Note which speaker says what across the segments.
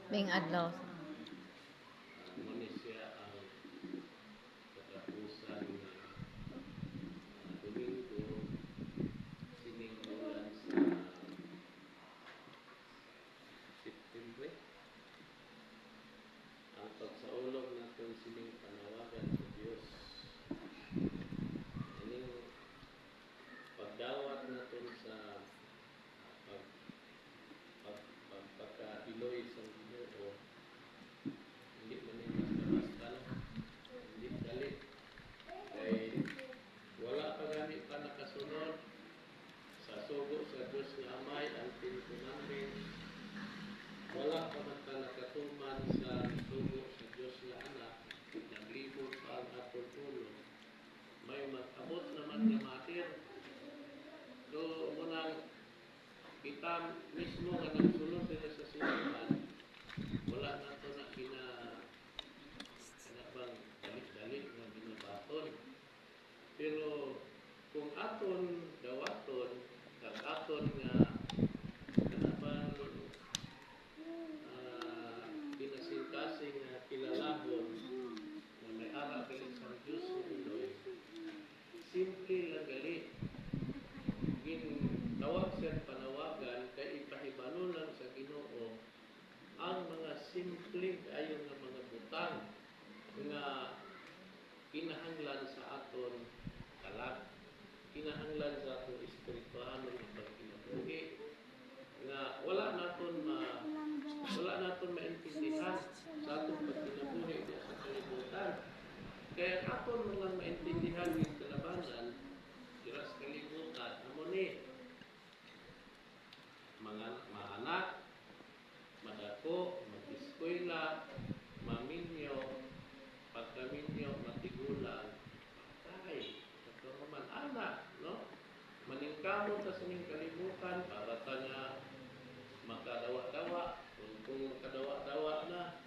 Speaker 1: Ming adlaw.
Speaker 2: Muna siya ang katapusan na Domingo sining bulan sa September. Ang pagsaulog natin sining panawagan sa Dios. Ining pagdawat natin sa pagkailoy sa Ginoo. Hindi man basta-basta lang. Hindi dali. Kay wala pa gani pa nakasunod sa sugo sa Diyos nga Amay ang namin. Wala pa man ka nakatuman sa sugo sa Diyos nga Anak. Naglibot pa ang atong ulo. May mag-abot naman nga matir. So, munang kita mismo nga nagsulod nila sa simbahan, wala na ito na bang dali-dali na binabaton. Pero kung aton dawaton, kag aton nga bang pinasingkasing nga kilalahon na may ara galing sa Diyos sa Iloy, simple lang gali. Tawag siya panawagan kay ipahibalo lang sa Ginoo ang mga simple ayon nga mga butang nga kinahanglan sa aton kalag, kinahanglan sa aton espiritual nga pagkinabuhi nga wala naton maintindihan sa aton pagkinabuhi sa kalibutan. Kaya aton lang maintindihan ng kalabanan dira sa kalibutan amo ni mga anak, madako, mag-eskwela, maminyo, pagkaminyo, matigulang, patay, katulungan anak, no? Maningkamot sa sining kalibutan para ta nga makadawa-dawa, kung makadawa-dawa na,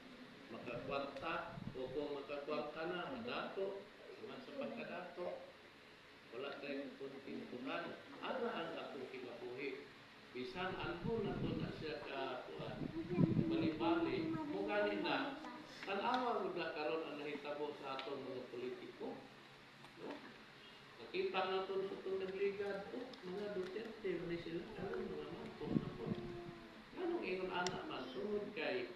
Speaker 2: makakwarta, o kung makakwarta na, madato, naman sa pagkadato, wala tayong kuntintuhan, ara ang atong kinabuhi. Bisan anhon na to na siya kakuan bali-bali mo gani na tanawa mo na karon ang nahitabo sa aton mga politiko, no? Nakita naton sa itong nagligad mga Duterte ni sila karon mga mangkong na po anong ingon anak man sungod kay